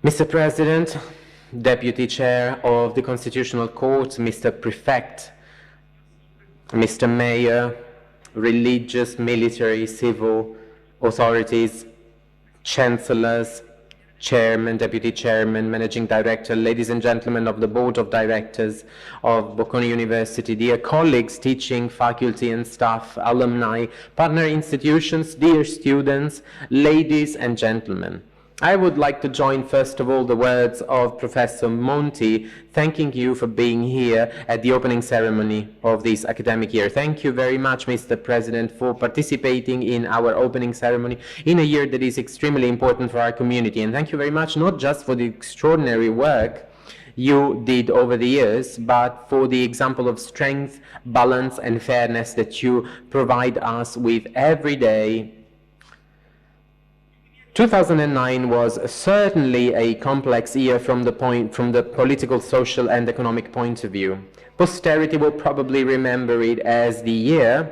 Mr. President, Deputy Chair of the Constitutional Court, Mr. Prefect, Mr. Mayor, religious, military, civil authorities, chancellors, chairman, deputy chairman, managing director, ladies and gentlemen of the board of directors of Bocconi University, dear colleagues, teaching faculty and staff, alumni, partner institutions, dear students, ladies and gentlemen. I would like to join first of all the words of Professor Monti, thanking you for being here at the opening ceremony of this academic year. Thank you very much, Mr. President, for participating in our opening ceremony in a year that is extremely important for our community. And thank you very much, not just for the extraordinary work you did over the years, but for the example of strength, balance, and fairness that you provide us with every day. 2009 was certainly a complex year from the political, social, and economic point of view. Posterity will probably remember it as the year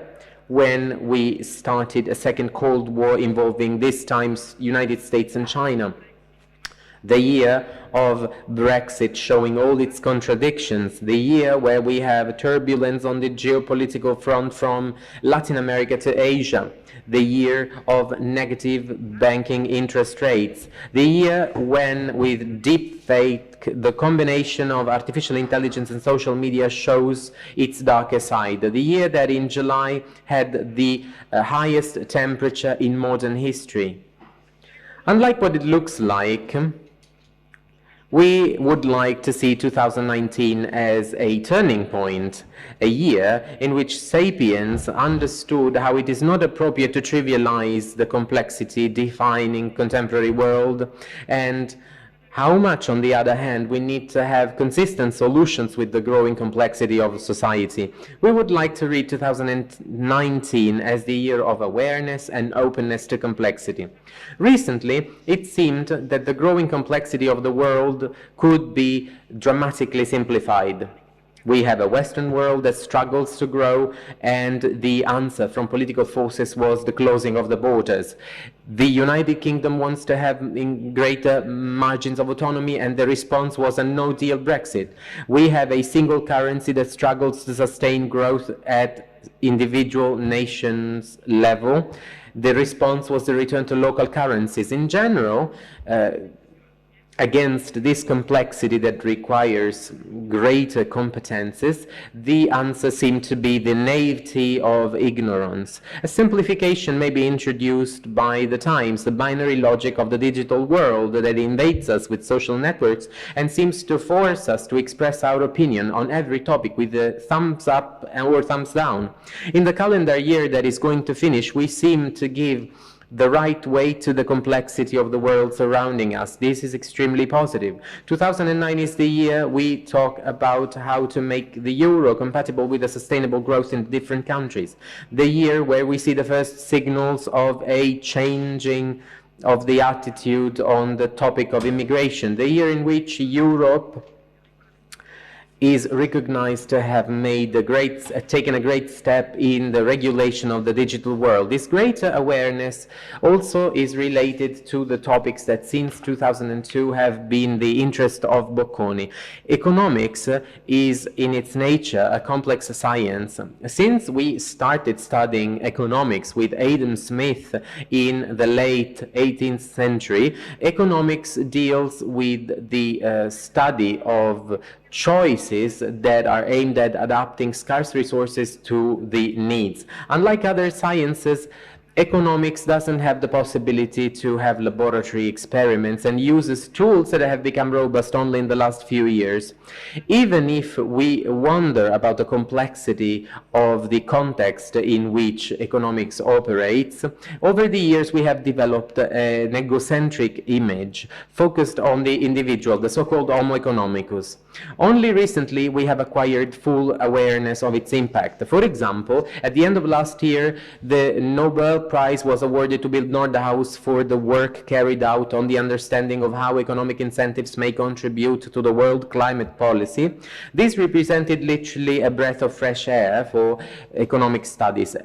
when we started a second Cold War involving this time United States and China. The year of Brexit showing all its contradictions, the year where we have turbulence on the geopolitical front from Latin America to Asia, the year of negative banking interest rates, the year when, with deep fake, the combination of artificial intelligence and social media shows its darker side, the year that in July had the highest temperature in modern history. Unlike what it looks like, we would like to see 2019 as a turning point, a year in which sapiens understood how it is not appropriate to trivialize the complexity defining contemporary world, and how much, on the other hand, we need to have consistent solutions with the growing complexity of society. We would like to read 2019 as the year of awareness and openness to complexity. Recently, it seemed that the growing complexity of the world could be dramatically simplified. We have a Western world that struggles to grow, and the answer from political forces was the closing of the borders. The United Kingdom wants to have greater margins of autonomy, and the response was a no-deal Brexit. We have a single currency that struggles to sustain growth at individual nations level. The response was the return to local currencies. In general, against this complexity that requires greater competences, the answer seemed to be the naivety of ignorance. A simplification may be introduced by the times, the binary logic of the digital world that invades us with social networks and seems to force us to express our opinion on every topic with a thumbs up or thumbs down. In the calendar year that is going to finish, we seem to give the right weight to the complexity of the world surrounding us. This is extremely positive. 2009 is the year we talk about how to make the euro compatible with the sustainable growth in different countries. The year where we see the first signals of a changing of the attitude on the topic of immigration. The year in which Europe is recognized to have made taken a great step in the regulation of the digital world. This greater awareness also is related to the topics that since 2002 have been the interest of Bocconi. Economics is in its nature a complex science. Since we started studying economics with Adam Smith in the late 18th century, economics deals with the study of choices that are aimed at adapting scarce resources to the needs. Unlike other sciences, economics doesn't have the possibility to have laboratory experiments and uses tools that have become robust only in the last few years. Even if we wonder about the complexity of the context in which economics operates, over the years we have developed an egocentric image focused on the individual, the so-called Homo economicus. Only recently we have acquired full awareness of its impact. For example, at the end of last year, the Nobel Prize was awarded to Bill Nordhaus for the work carried out on the understanding of how economic incentives may contribute to the world climate policy. This represented literally a breath of fresh air for economic studies.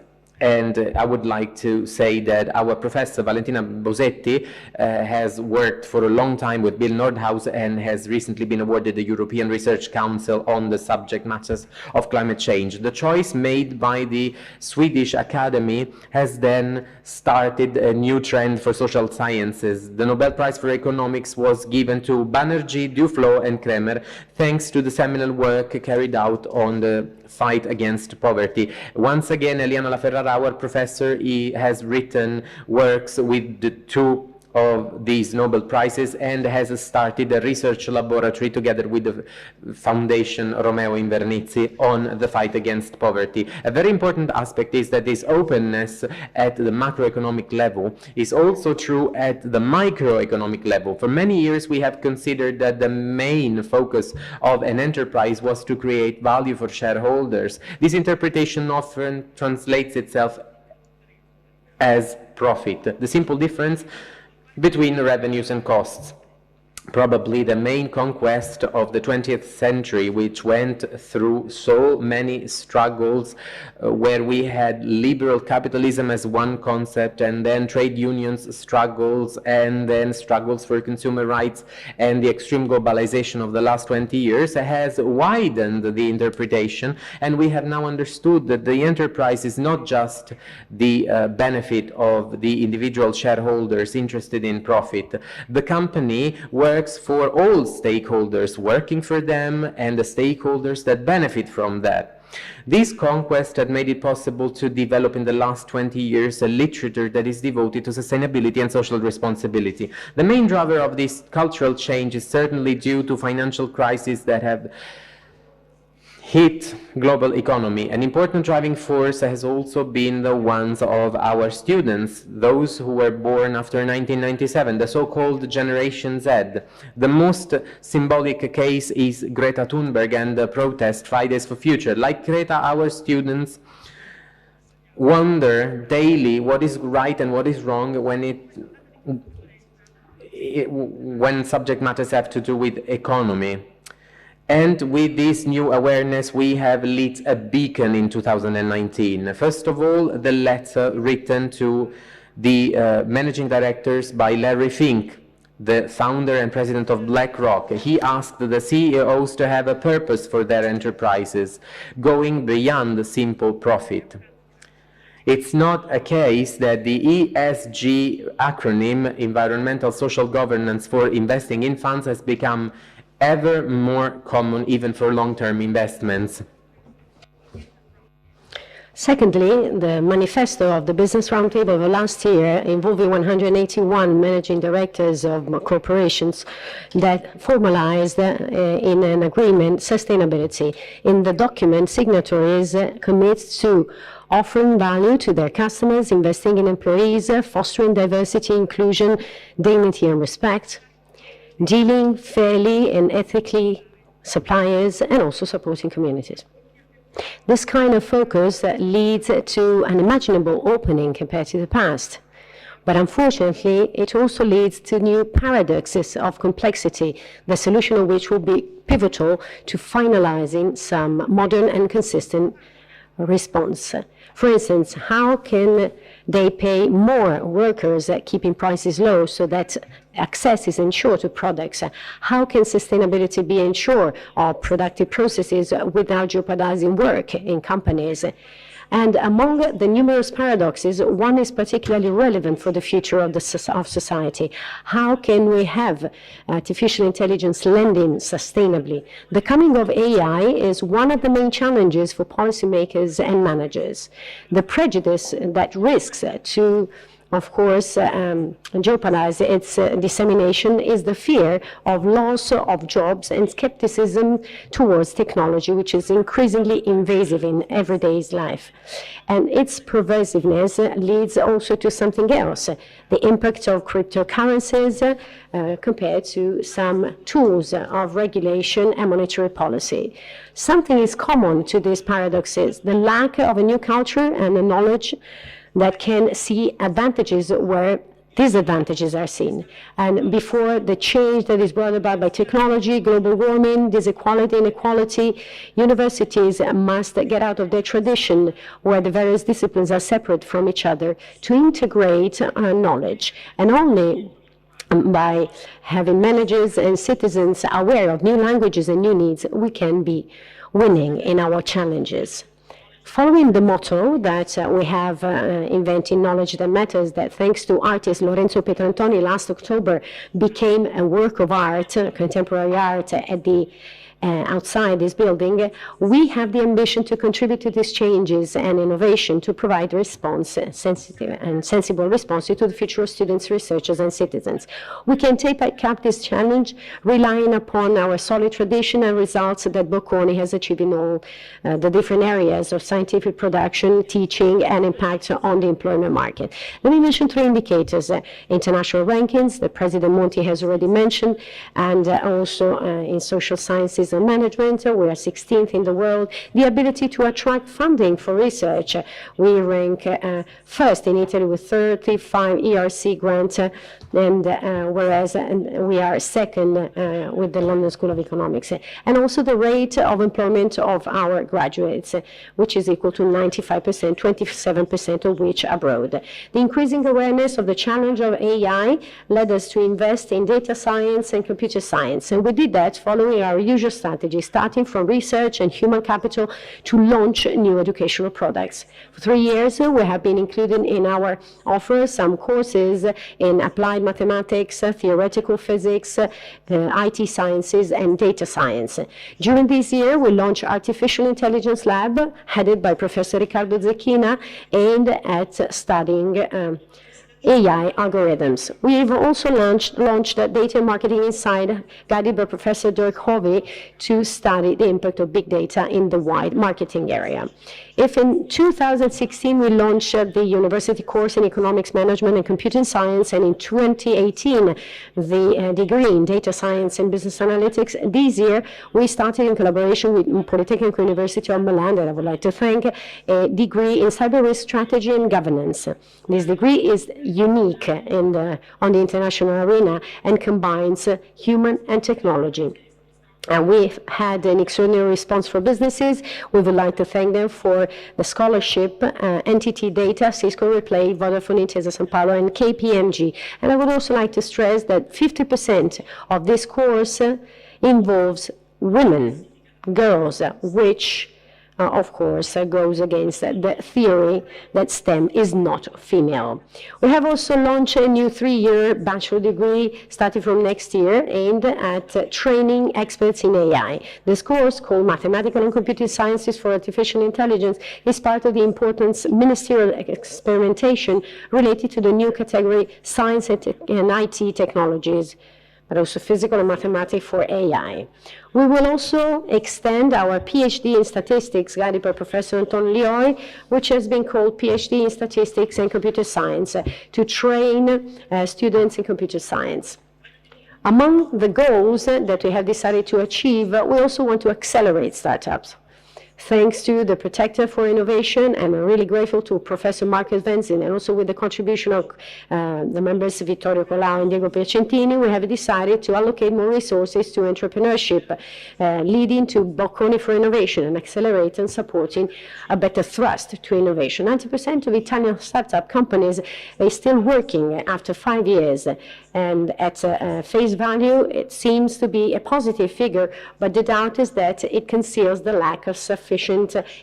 And I would like to say that our professor, Valentina Bosetti, has worked for a long time with Bill Nordhaus and has recently been awarded the European Research Council on the subject matters of climate change. The choice made by the Swedish Academy has then started a new trend for social sciences. The Nobel Prize for Economics was given to Banerjee, Duflo, and Kremer, thanks to the seminal work carried out on the fight against poverty. Once again, Eliana La Ferrara, our professor, he has written works with the two of these Nobel Prizes and has started a research laboratory together with the Foundation Romeo Invernizzi on the fight against poverty. A very important aspect is that this openness at the macroeconomic level is also true at the microeconomic level. For many years we have considered that the main focus of an enterprise was to create value for shareholders. This interpretation often translates itself as profit. The simple difference between revenues and costs. Probably the main conquest of the 20th century, which went through so many struggles, where we had liberal capitalism as one concept, and then trade unions struggles, and then struggles for consumer rights, and the extreme globalization of the last 20 years has widened the interpretation, and we have now understood that the enterprise is not just the benefit of the individual shareholders interested in profit. The company works for all stakeholders working for them and the stakeholders that benefit from that. This conquest had made it possible to develop in the last 20 years a literature that is devoted to sustainability and social responsibility. The main driver of this cultural change is certainly due to financial crises that have hit global economy. An important driving force has also been the ones of our students, those who were born after 1997, the so-called Generation Z. The most symbolic case is Greta Thunberg and the protest Fridays for Future. Like Greta, our students wonder daily what is right and what is wrong when subject matters have to do with economy. And with this new awareness, we have lit a beacon in 2019. First of all, the letter written to the managing directors by Larry Fink, the founder and president of BlackRock. He asked the CEOs to have a purpose for their enterprises, going beyond the simple profit. It's not a case that the ESG acronym, Environmental Social Governance for Investing in Funds, has become ever more common even for long-term investments. Secondly, the manifesto of the Business Roundtable of last year, involving 181 managing directors of corporations, that formalized in an agreement sustainability. In the document, signatories commit to offering value to their customers, investing in employees, fostering diversity, inclusion, dignity and respect, dealing fairly and ethically suppliers, and also supporting communities. This kind of focus leads to an imaginable opening compared to the past. But unfortunately, it also leads to new paradoxes of complexity, the solution of which will be pivotal to finalizing some modern and consistent response. For instance, how can they pay more workers keeping prices low so that access is ensured to products? How can sustainability be ensured of productive processes without jeopardizing work in companies? And among the numerous paradoxes, one is particularly relevant for the future of society. How can we have artificial intelligence lending sustainably? The coming of AI is one of the main challenges for policymakers and managers. The prejudice that risks to, of course, jeopardize its dissemination is the fear of loss of jobs and skepticism towards technology, which is increasingly invasive in everyday life. And its pervasiveness leads also to something else, the impact of cryptocurrencies compared to some tools of regulation and monetary policy. Something is common to these paradoxes, the lack of a new culture and a knowledge that can see advantages where disadvantages are seen. And before the change that is brought about by technology, global warming, disequality, inequality, universities must get out of their tradition where the various disciplines are separate from each other to integrate knowledge. And only by having managers and citizens aware of new languages and new needs, we can be winning in our challenges. Following the motto that we have inventing knowledge that matters, that thanks to artist Lorenzo Pietrantoni last October became a work of art, contemporary art at the outside this building, we have the ambition to contribute to these changes and innovation to provide response, sensitive and sensible responses to the future of students, researchers, and citizens. We can take up this challenge relying upon our solid tradition and results that Bocconi has achieved in all the different areas of scientific production, teaching, and impact on the employment market. Let me mention three indicators: international rankings that President Monti has already mentioned, and also in social sciences and management, we are 16th in the world. The ability to attract funding for research, we rank first in Italy with 35 ERC grants, and whereas we are second with the London School of Economics. And also the rate of employment of our graduates, which is equal to 95%, 27% of which abroad. The increasing awareness of the challenge of AI led us to invest in data science and computer science, and we did that following our usual strategy, starting from research and human capital to launch new educational products. For 3 years, we have been including in our offer some courses in applied mathematics, theoretical physics, IT sciences, and data science. During this year, we launched Artificial Intelligence Lab, headed by Professor Riccardo Zecchina, aimed at studying AI algorithms. We've also launched Data Marketing Inside, guided by Professor Dirk Hovey, to study the impact of big data in the wide marketing area. If in 2016 we launched the university course in economics management and computing science, and in 2018 the degree in data science and business analytics, this year we started in collaboration with Polytechnic University of Milan, that I would like to thank, a degree in cyber risk strategy and governance. This degree is unique on the international arena and combines human and technology. And we've had an extraordinary response for businesses. We would like to thank them for the scholarship, NTT Data, Cisco Replay, Vodafone Intesa Sanpaolo, and KPMG. And I would also like to stress that 50% of this course involves women, girls, which of course, goes against the theory that STEM is not female. We have also launched a new 3-year bachelor degree starting from next year, aimed at training experts in AI. This course, called Mathematical and Computing Sciences for Artificial Intelligence, is part of the important ministerial experimentation related to the new category Science and IT Technologies, but also physical and mathematics for AI. We will also extend our PhD in statistics, guided by Professor Anton Lioy, which has been called PhD in Statistics and Computer Science, to train students in computer science. Among the goals that we have decided to achieve, we also want to accelerate startups. Thanks to the Protector for Innovation, and I'm really grateful to Professor Marcus Venzin, and also with the contribution of the members Vittorio Colau and Diego Piacentini, we have decided to allocate more resources to entrepreneurship, leading to Bocconi for Innovation, and accelerate and supporting a better thrust to innovation. 90% of Italian startup companies are still working after 5 years, and at face value, it seems to be a positive figure, but the doubt is that it conceals the lack of sufficient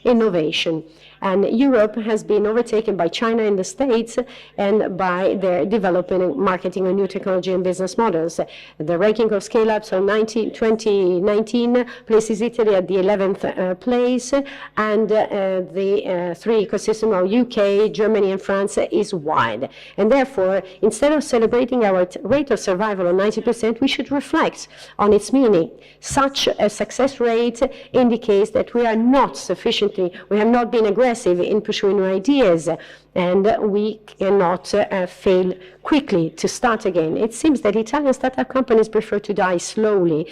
innovation. And Europe has been overtaken by China and the States, and by their developing and marketing of new technology and business models. The ranking of scale-ups of 2019 places Italy at the 11th place, and the three ecosystem of UK, Germany, and France is wide. And therefore, instead of celebrating our rate of survival of 90%, we should reflect on its meaning. Such a success rate indicates that we are not sufficiently, we have not been aggressive in pursuing new ideas, and we cannot fail quickly to start again. It seems that Italian startup companies prefer to die slowly,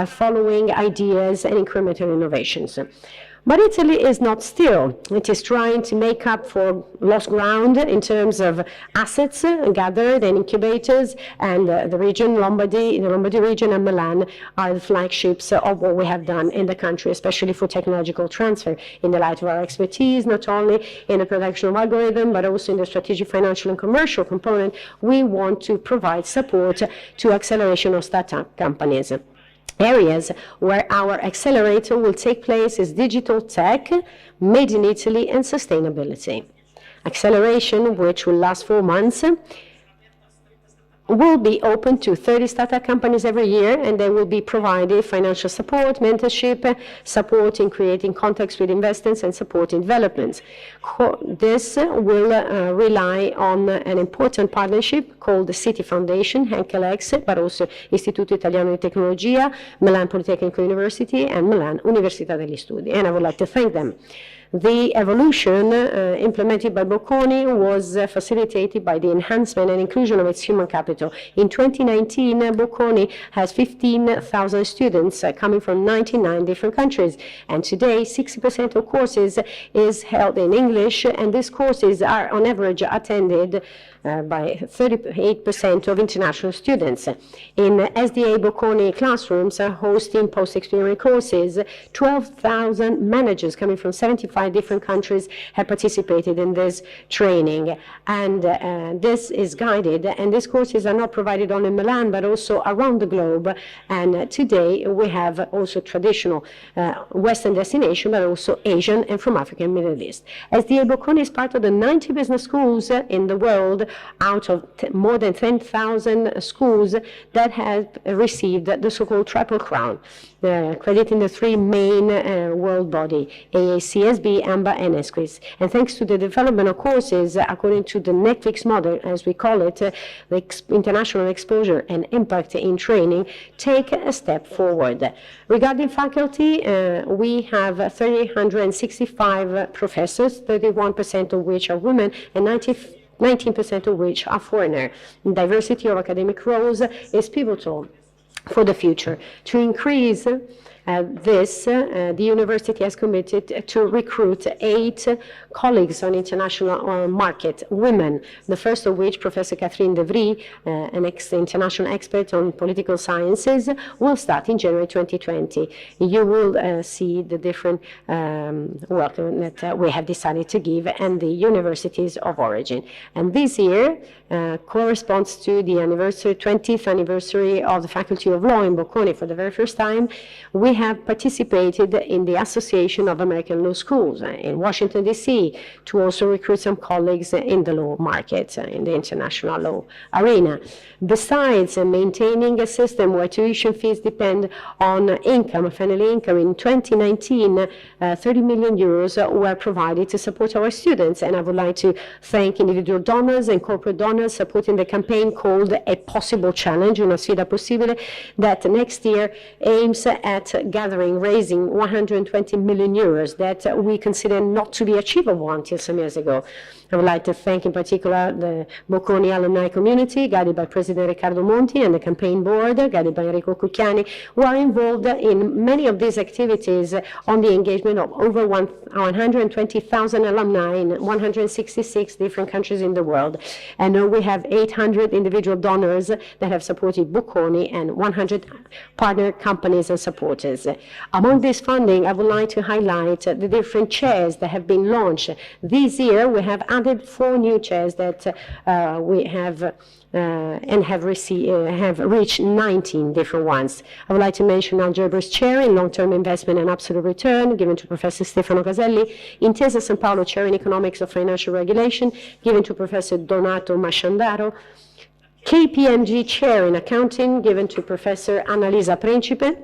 following ideas and incremental innovations. But Italy is not still. It is trying to make up for lost ground in terms of assets gathered and incubators, and the region, the Lombardy region and Milan are the flagships of what we have done in the country, especially for technological transfer, in the light of our expertise, not only in the production of algorithm, but also in the strategic, financial, and commercial component. We want to provide support to acceleration of startup companies. Areas where our accelerator will take place is digital tech, made in Italy, and sustainability. Acceleration, which will last 4 months, will be open to 30 startup companies every year, and they will be provided financial support, mentorship, support in creating contacts with investors, and support in development. This will rely on an important partnership called the City Foundation, Henkel X, but also Istituto Italiano di Tecnologia, Milan Polytechnic University, and Milan Università degli Studi, and I would like to thank them. The evolution implemented by Bocconi was facilitated by the enhancement and inclusion of its human capital. In 2019, Bocconi has 15,000 students coming from 99 different countries, and today 60% of courses is held in English, and these courses are on average attended by 38% of international students. In SDA Bocconi classrooms hosting post-experience courses, 12,000 managers coming from 75 different countries have participated in this training. And this is guided, and these courses are not provided only in Milan, but also around the globe. And today we have also traditional Western destination, but also Asian and from Africa and Middle East. SDA Bocconi is part of the 90 business schools in the world, out of more than 10,000 schools that have received the so-called Triple Crown, crediting the three main world body, AACSB, AMBA, and ESQUIS. And thanks to the development of courses according to the Netflix model, as we call it, the international exposure and impact in training take a step forward. Regarding faculty, we have 365 professors, 31% of which are women, and 19% of which are foreigner. Diversity of academic roles is pivotal for the future. To increase the university has committed to recruit 8 colleagues on international market, women, the first of which, Professor Catherine De Vries, an international expert on political sciences, will start in January 2020. You will see the different welcome that we have decided to give and the universities of origin. And this year corresponds to the 20th anniversary of the Faculty of Law in Bocconi. For the very first time, we have participated in the Association of American Law Schools in Washington, D.C., to also recruit some colleagues in the law market, in the international law arena. Besides maintaining a system where tuition fees depend on income, family income, in 2019, 30 million euros were provided to support our students. And I would like to thank individual donors and corporate donors supporting the campaign called A Possible Challenge, una sfida possibile, that next year aims at raising 120 million euros that we consider not to be achievable until some years ago. I would like to thank in particular the Bocconi alumni community, guided by President Riccardo Monti, and the campaign board, guided by Enrico Cucchiani, who are involved in many of these activities on the engagement of over 120,000 alumni in 166 different countries in the world. And we have 800 individual donors that have supported Bocconi and 100 partner companies and supporters. Among this funding, I would like to highlight the different chairs that have been launched. This year, we have added 4 new chairs that we have and have reached 19 different ones. I would like to mention Algebra's chair in long-term investment and absolute return, given to Professor Stefano Caselli. Intesa San Paolo chair in economics of financial regulation, given to Professor Donato Masciandaro. KPMG chair in accounting, given to Professor Annalisa Principe.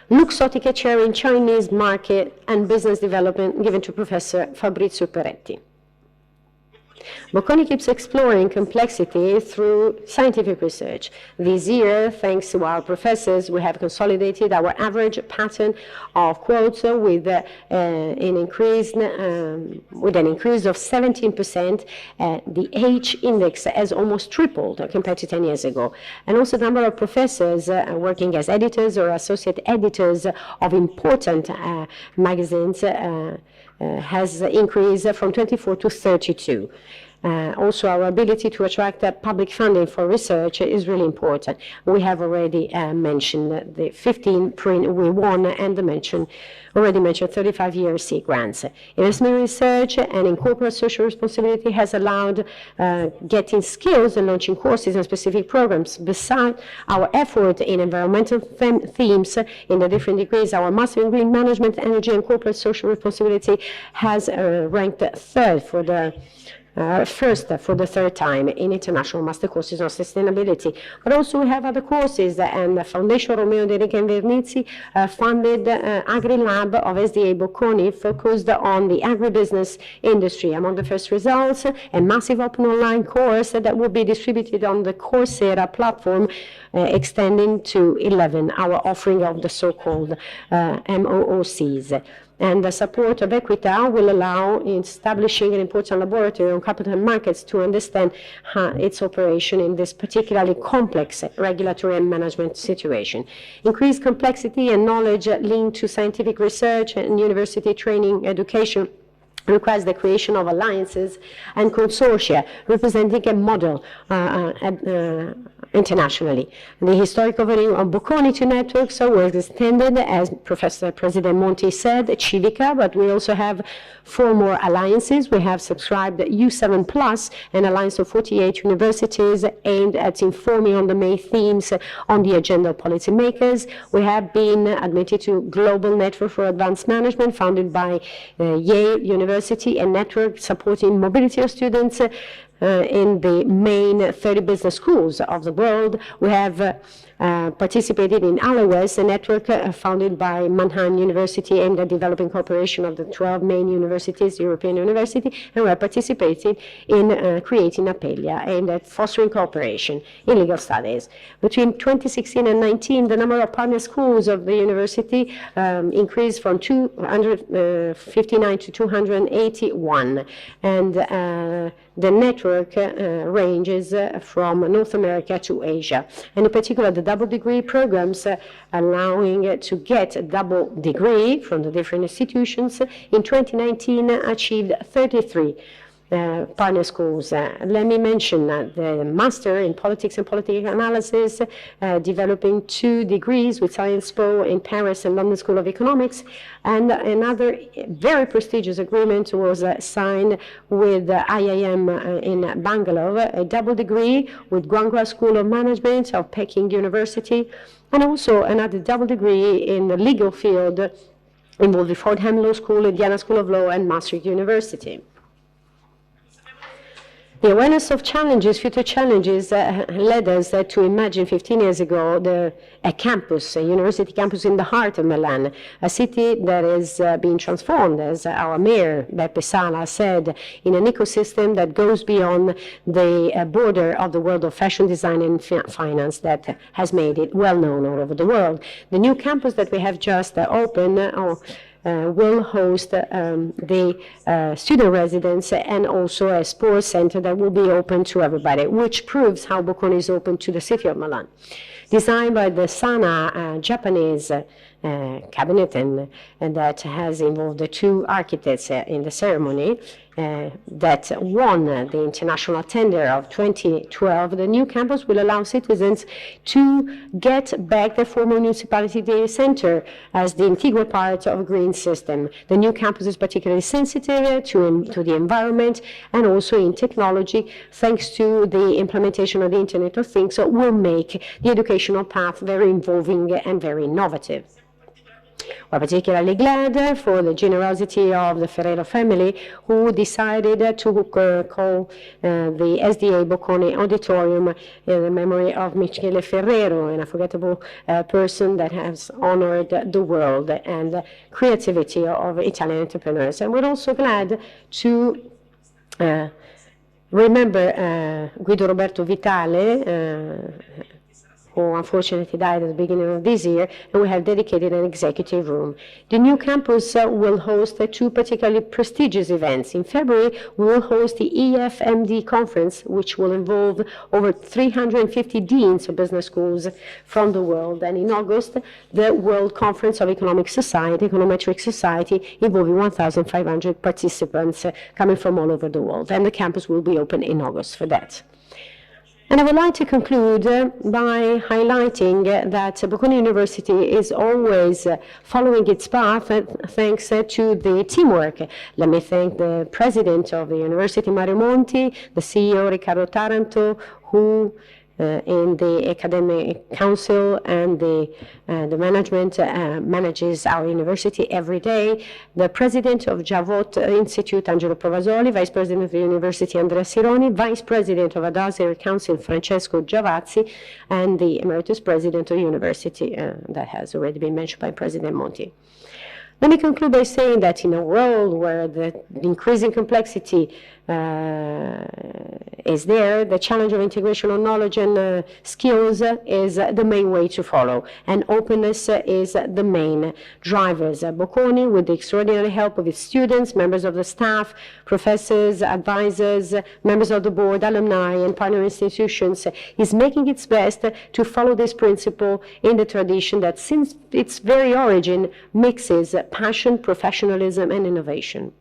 Luxottica chair in Chinese market and business development, given to Professor Fabrizio Peretti. Bocconi keeps exploring complexity through scientific research. This year, thanks to our professors, we have consolidated our average pattern of quotes with an increase of 17%. The H index has almost tripled compared to 10 years ago. And also the number of professors working as editors or associate editors of important magazines has increased from 24 to 32. Also, our ability to attract public funding for research is really important. We have already mentioned the 15 print we won and already mentioned 35-year C grants. Investment in research and in corporate social responsibility has allowed getting skills and launching courses and specific programs. Besides our effort in environmental themes in the different degrees, our Master in Green Management, Energy and Corporate Social Responsibility has ranked third for the first for the third time in international master courses on sustainability. But also we have other courses, and the Foundation Romeo De Rica and Vernizzi funded Agri-Lab of SDA Bocconi focused on the agribusiness industry. Among the first results, a massive open online course that will be distributed on the Coursera platform extending to 11, our offering of the so-called MOOCs. And the support of Equita will allow in establishing an important laboratory on capital markets to understand its operation in this particularly complex regulatory and management situation. Increased complexity and knowledge linked to scientific research and university training education requires the creation of alliances and consortia representing a model internationally. The historic opening of Bocconi to networks was extended, as Professor President Monti said, Civica, but we also have 4 more alliances. We have subscribed U7 Plus, an alliance of 48 universities aimed at informing on the main themes on the agenda of policymakers. We have been admitted to Global Network for Advanced Management, founded by Yale University, a network supporting mobility of students in the main 30 business schools of the world. We have participated in Aloes, a network founded by Mannheim University aimed at developing cooperation of the 12 main universities, European University, and we are participating in creating Apelia aimed at fostering cooperation in legal studies. Between 2016 and 2019, the number of partner schools of the university increased from 259 to 281, and the network ranges from North America to Asia, and in particular the double degree programs allowing to get a double degree from the different institutions in 2019 achieved 33 partner schools. Let me mention the Master in Politics and Political Analysis, developing 2 degrees with Sciences Po in Paris and London School of Economics, and another very prestigious agreement was signed with IIM in Bangalore, a double degree with Guanghua School of Management of Peking University, and also another double degree in the legal field involving Fordham Law School, Indiana School of Law, and Maastricht University. The awareness of challenges, future challenges, led us to imagine 15 years ago a campus, a university campus in the heart of Milan, a city that is being transformed, as our mayor, Beppe Sala, said, in an ecosystem that goes beyond the border of the world of fashion design and finance that has made it well known all over the world. The new campus that we have just opened will host the student residence and also a sports center that will be open to everybody, which proves how Bocconi is open to the city of Milan. Designed by the Sana Japanese cabinet, and that has involved the 2 architects in the ceremony that won the international tender of 2012, the new campus will allow citizens to get back their former municipality data center as the integral part of a green system. The new campus is particularly sensitive to the environment and also in technology, thanks to the implementation of the Internet of Things, so it will make the educational path very involving and very innovative. We're particularly glad for the generosity of the Ferrero family, who decided to call the SDA Bocconi Auditorium in the memory of Michele Ferrero, an unforgettable person that has honored the world and the creativity of Italian entrepreneurs. And we're also glad to remember Guido Roberto Vitale, who unfortunately died at the beginning of this year, and we have dedicated an executive room. The new campus will host two particularly prestigious events. In February, we will host the EFMD conference, which will involve over 350 deans of business schools from the world. And in August, the World Conference of Econometric Society, involving 1,500 participants coming from all over the world. And the campus will be open in August for that. And I would like to conclude by highlighting that Bocconi University is always following its path thanks to the teamwork. Let me thank the president of the university, Mario Monti, the CEO, Riccardo Taranto, who in the academic council and the management manages our university every day. The president of Javot Institute, Angelo Provasoli, vice president of the university, Andrea Sironi, vice president of Advisory Council, Francesco Giavazzi, and the emeritus president of the university that has already been mentioned by President Monti. Let me conclude by saying that in a world where the increasing complexity is there, the challenge of integration of knowledge and skills is the main way to follow, and openness is the main drivers. Bocconi, with the extraordinary help of its students, members of the staff, professors, advisors, members of the board, alumni, and partner institutions, is making its best to follow this principle in the tradition that, since its very origin, mixes passion, professionalism, and innovation.